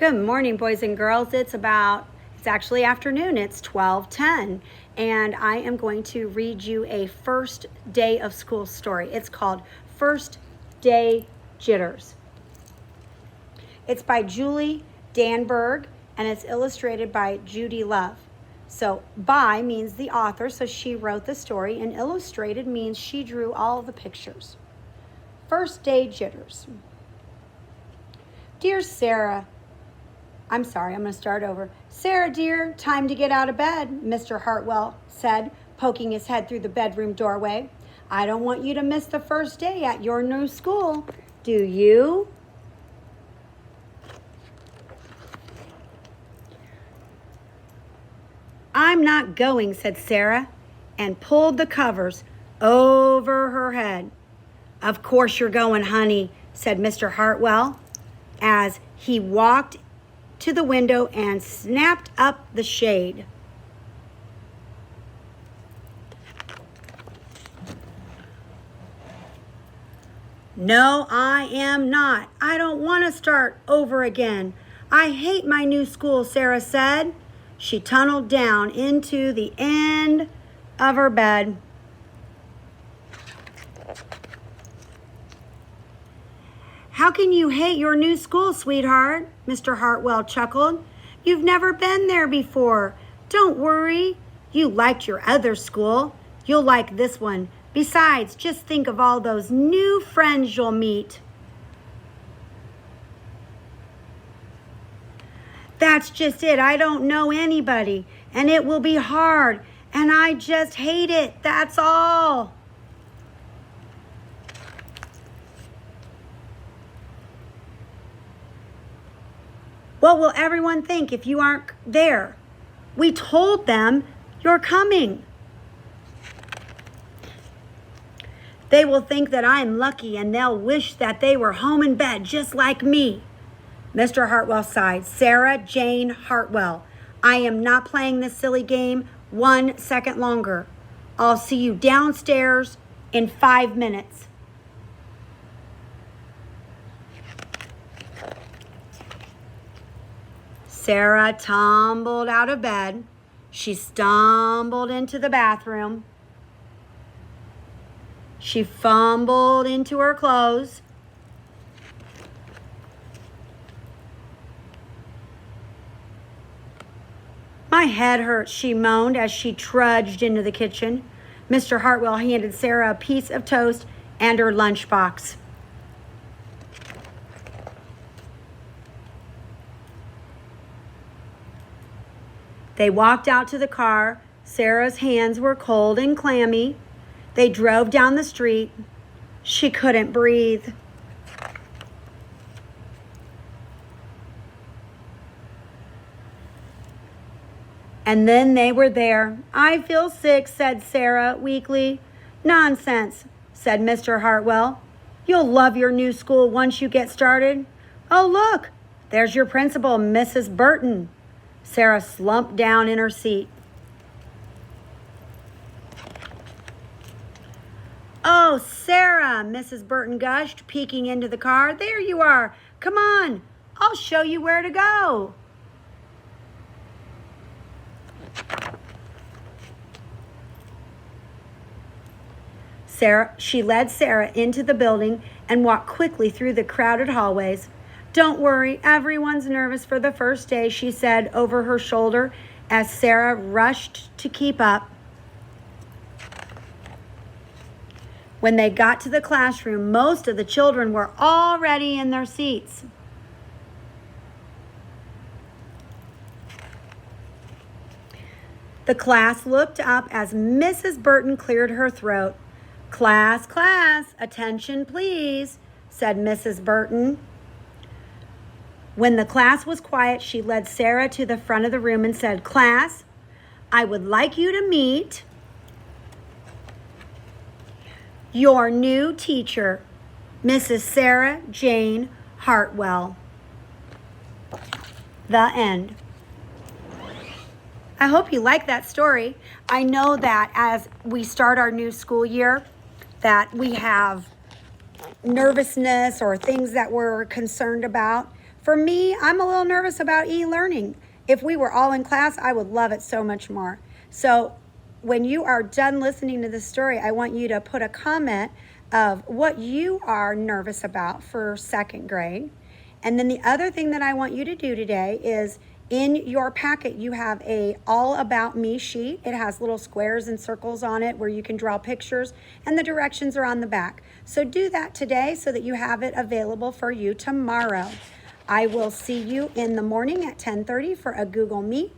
Good morning, boys and girls. It's actually afternoon. It's 12:10, and I am going to read you a first day of school story. It's called First Day Jitters. It's by Julie Danberg, and it's illustrated by Judy Love. So by means the author, so she wrote the story, and illustrated means she drew all the pictures. First Day Jitters. Dear Sarah, I'm going to start over. Sarah, dear, time to get out of bed, Mr. Hartwell said, poking his head through the bedroom doorway. I don't want you to miss the first day at your new school. Do you? I'm not going, said Sarah, and pulled the covers over her head. Of course you're going, honey, said Mr. Hartwell, as he walked to the window and snapped up the shade. No, I am not. I don't want to start over again. I hate my new school, Sarah said. She tunneled down into the end of her bed. How can you hate your new school, sweetheart? Mr. Hartwell chuckled. You've never been there before. Don't worry. You liked your other school. You'll like this one. Besides, just think of all those new friends you'll meet. That's just it. I don't know anybody, and it will be hard, and I just hate it. That's all. What will everyone think if you aren't there? We told them you're coming. They will think that I'm lucky, and they'll wish that they were home in bed just like me. Mr. Hartwell sighed. Sarah Jane Hartwell, I am not playing this silly game 1 second longer. I'll see you downstairs in 5 minutes. Sarah tumbled out of bed. She stumbled into the bathroom. She fumbled into her clothes. My head hurts, she moaned as she trudged into the kitchen. Mr. Hartwell handed Sarah a piece of toast and her lunchbox. They walked out to the car. Sarah's hands were cold and clammy. They drove down the street. She couldn't breathe. And then they were there. I feel sick, said Sarah weakly. Nonsense, said Mr. Hartwell. You'll love your new school once you get started. Oh, look, there's your principal, Mrs. Burton. Sarah slumped down in her seat. Oh, Sarah, Mrs. Burton gushed, peeking into the car. There you are. Come on, I'll show you where to go. She led Sarah into the building and walked quickly through the crowded hallways. Don't worry, everyone's nervous for the first day, she said over her shoulder as Sarah rushed to keep up. When they got to the classroom, most of the children were already in their seats. The class looked up as Mrs. Burton cleared her throat. Class, attention please, said Mrs. Burton. When the class was quiet, she led Sarah to the front of the room and said, Class, I would like you to meet your new teacher, Mrs. Sarah Jane Hartwell. The end. I hope you like that story. I know that as we start our new school year, that we have nervousness or things that we're concerned about. For me, I'm a little nervous about e-learning. If we were all in class, I would love it so much more. So when you are done listening to this story, I want you to put a comment of what you are nervous about for second grade. And then the other thing that I want you to do today is in your packet, you have a all about me sheet. It has little squares and circles on it where you can draw pictures, and the directions are on the back. So do that today so that you have it available for you tomorrow. I will see you in the morning at 10:30 for a Google Meet,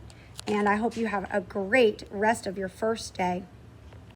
and I hope you have a great rest of your first day.